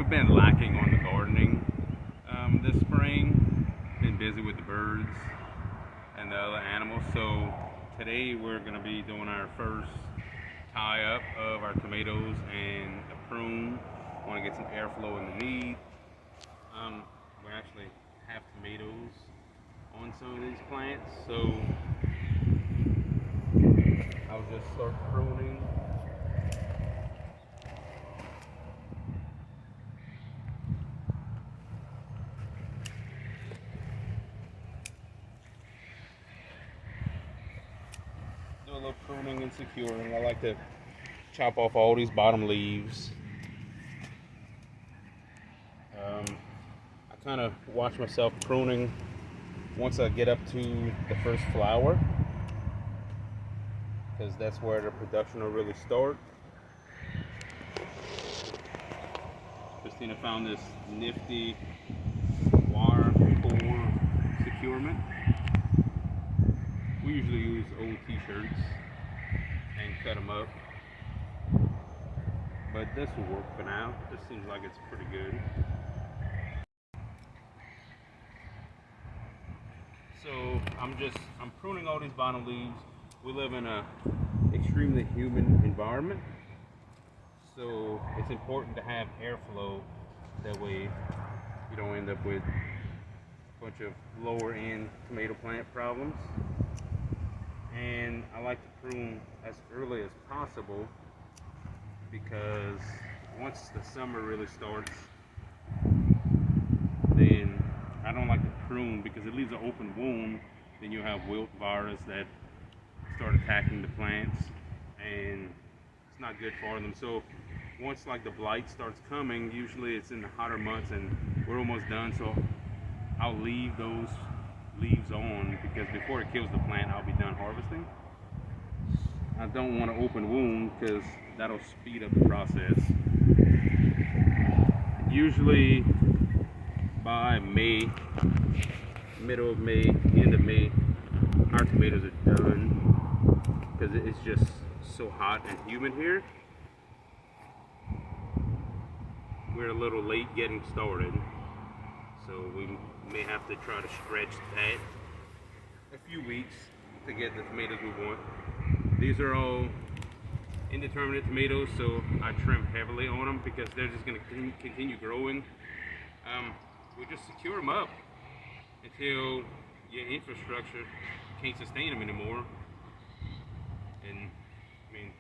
we've been lacking on the gardening this spring. Been busy with the birds and the other animals. So today we're going to be doing our first tie up of our tomatoes and a prune. Want to get some airflow in the need. We actually have tomatoes on some of these plants, so I'll just start pruning. Do a little pruning and securing. I like to chop off all these bottom leaves. I kind of watch myself pruning once I get up to the first flower, because that's where the production will really start. Christina found this nifty wire core securement. We usually use old t-shirts and cut them up, but this will work for now. This seems like it's pretty good. So I'm pruning all these bottom leaves. We live in a extremely humid environment, so it's important to have airflow. That way you don't end up with a bunch of lower end tomato plant problems. And I like to prune as early as possible, because once the summer really starts, then I don't like to prune because it leaves an open wound. Then you have wilt virus that start attacking the plants, and it's not good for them. So once like the blight starts coming, usually it's in the hotter months and we're almost done, so I'll leave those leaves on, because before it kills the plant I'll be done harvesting. I don't want to open wound because that'll speed up the process. Usually by May, middle of May, end of May, our tomatoes are done, because it's just so hot and humid here. We're a little late getting started, so we may have to try to stretch that a few weeks to get the tomatoes we want. These are all indeterminate tomatoes, so I trim heavily on them because they're just going to continue growing. We just secure them up until your infrastructure can't sustain them anymore. And I mean,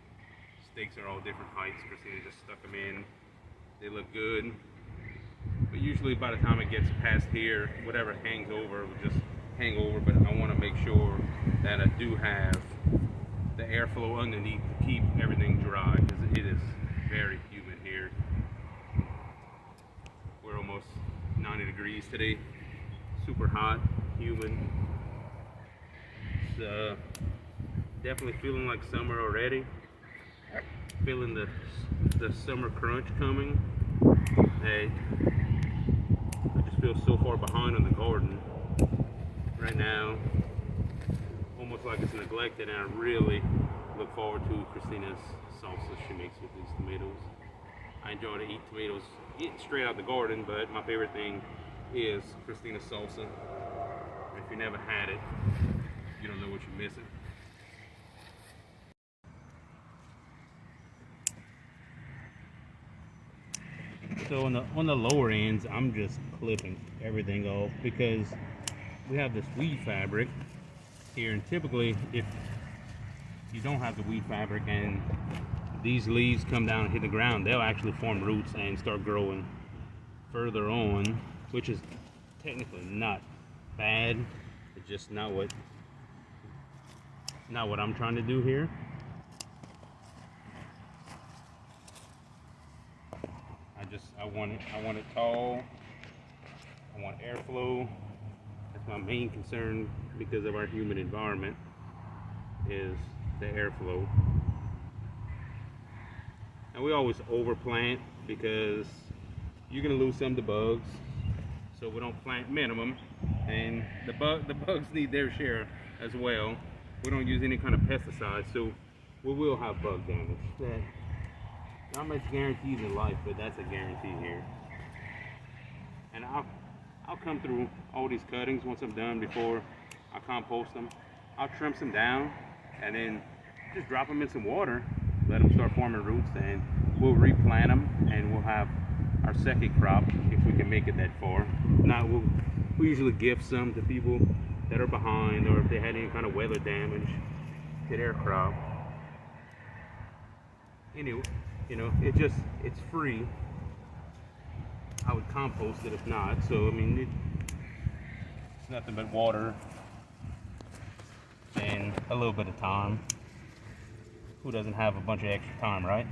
stakes are all different heights. Christina just stuck them in. They look good, but usually by the time it gets past here, whatever hangs over will just hang over. But I want to make sure that I do have the airflow underneath to keep everything dry, because it is very humid here. We're almost 90 degrees today, super hot, humid. It's definitely feeling like summer already. Feeling the summer crunch coming. Hey, I just feel so far behind on the garden right now, almost like it's neglected, and I really look forward to Christina's salsa she makes with these tomatoes. I enjoy to eat tomatoes straight out the garden, but my favorite thing is Christina's salsa. If you never had it, you don't know what you're missing. So on the lower ends, I'm just clipping everything off, because we have this weed fabric here, and typically if you don't have the weed fabric and these leaves come down and hit the ground, they'll actually form roots and start growing further on, which is technically not bad. It's just not what I'm trying to do here. I want it tall. I want airflow. That's my main concern, because of our humid environment, is the airflow. And we always overplant because you're gonna lose some of the bugs. So we don't plant minimum, and the bugs need their share as well. We don't use any kind of pesticides, so we will have bug damage. Not much guarantees in life, but that's a guarantee here. And I'll come through all these cuttings once I'm done before I compost them. I'll trim some down and then just drop them in some water, let them start forming roots, and we'll replant them and we'll have our second crop if we can make it that far. Now we usually gift some to people that are behind, or if they had any kind of weather damage to their crop. Anyway, you know, it's free. I would compost it if not. So I mean, it's nothing but water and a little bit of time. Who doesn't have a bunch of extra time, right?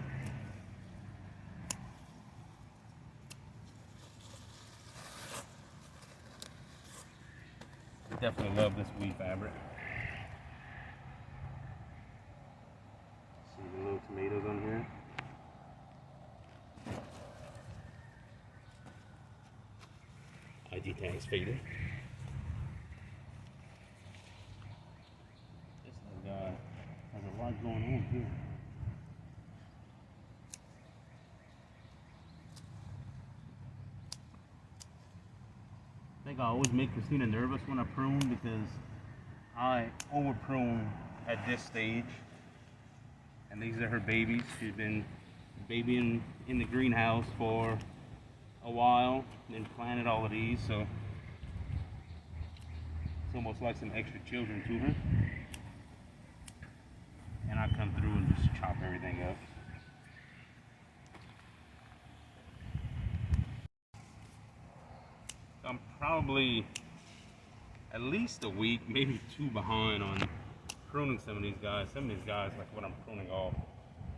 I definitely love this weed fabric. See the little tomatoes on here. IG tags faded. This has a lot going on here. I think I always make Christina nervous when I prune because I over prune at this stage. And these are her babies. She's been babying in the greenhouse for a while, then planted all of these, so it's almost like some extra children to her. And I come through and just chop everything up. I'm probably at least a week, maybe two behind on pruning some of these guys. Some of these guys, like what I'm pruning off,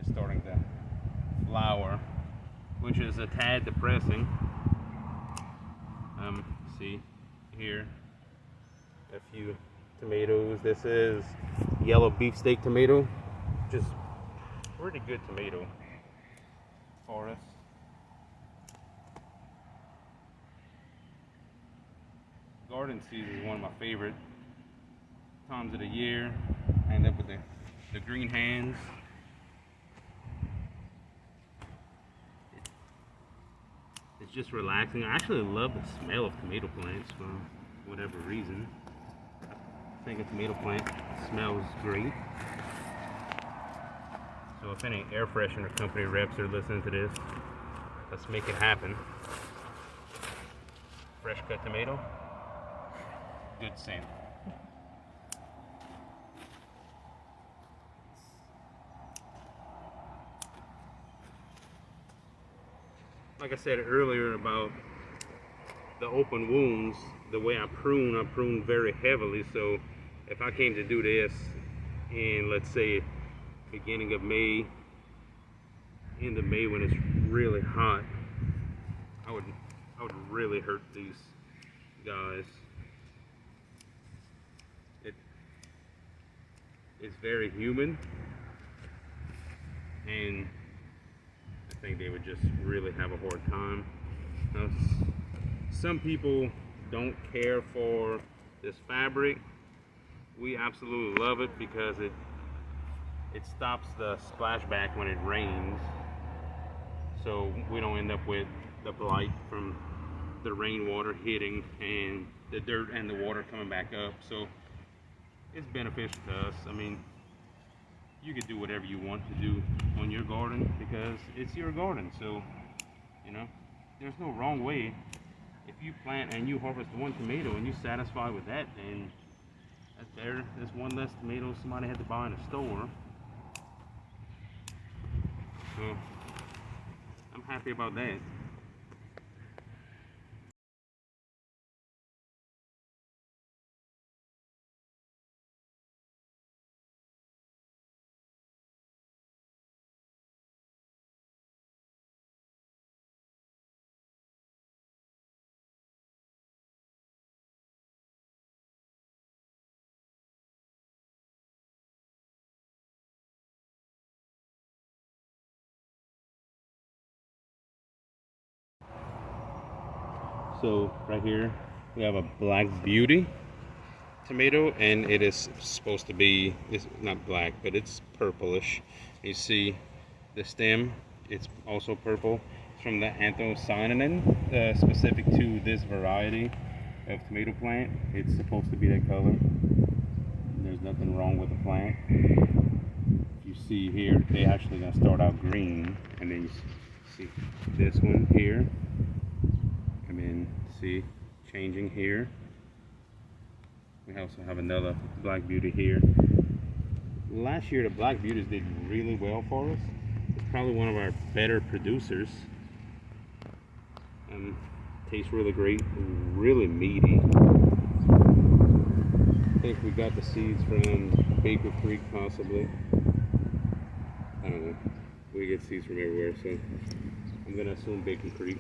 is starting to flower, which is a tad depressing. See here a few tomatoes. This is yellow beefsteak tomato, just pretty good tomato for us. Garden season is one of my favorite times of the year. I end up with the green hands. It's just relaxing. I actually love the smell of tomato plants for whatever reason. I think a tomato plant smells great. So if any air freshener company reps are listening to this, let's make it happen. Fresh cut tomato, good scent. Like I said earlier about the open wounds, the way I prune very heavily. So if I came to do this in, let's say, beginning of May, end of May when it's really hot, I would really hurt these guys. It's very humid, and I think they would just really have a hard time. Now, some people don't care for this fabric. We absolutely love it because it stops the splashback when it rains, so we don't end up with the blight from the rainwater hitting and the dirt and the water coming back up. So it's beneficial to us. I mean, you can do whatever you want to do on your garden because it's your garden. So, you know, there's no wrong way. If you plant and you harvest one tomato and you're satisfied with that, then that's better. There's one less tomato somebody had to buy in a store. So I'm happy about that. So right here we have a Black Beauty tomato, and it is supposed to be, it's not black, but it's purplish. You see the stem, it's also purple. from the anthocyanin, specific to this variety of tomato plant. It's supposed to be that color. There's nothing wrong with the plant. You see here, they actually gonna start out green, and then you see this one here, and then see changing here. We also have another Black Beauty here. Last year the Black Beauties did really well for us. It's probably one of our better producers. Tastes really great, really meaty. I think we got the seeds from Baker Creek possibly. I don't know. We get seeds from everywhere, so I'm gonna assume Bacon Creek.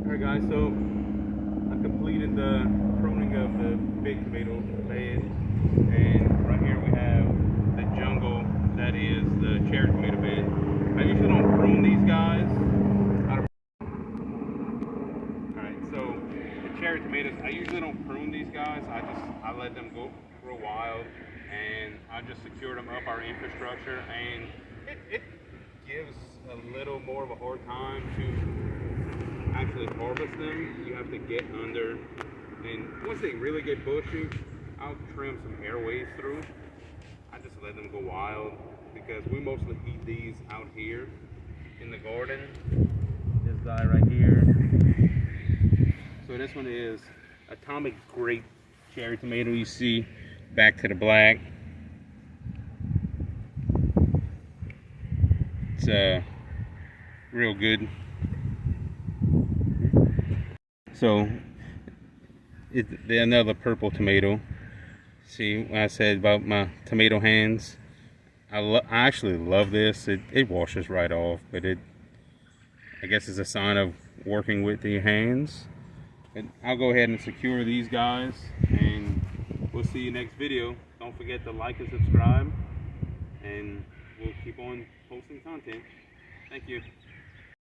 Alright guys, so I completed the pruning of the big tomato bed, and right here we have the jungle that is the cherry tomato bed. I usually don't prune these guys. Alright, so the cherry tomatoes, I usually don't prune these guys. I let them grow wild, and I just secured them up our infrastructure, and it gives a little more of a hard time to actually harvest them. You have to get under, and once they really get bushy, I'll trim some airways through. I just let them go wild because we mostly eat these out here in the garden. This guy right here. So this one is Atomic Grape cherry tomato. You see back to the black. It's real good. So it's another purple tomato. See what I said about my tomato hands? I actually love this. It washes right off, but I guess it's a sign of working with your hands. But I'll go ahead and secure these guys, and we'll see you next video. Don't forget to like and subscribe, and we'll keep on posting content. Thank you.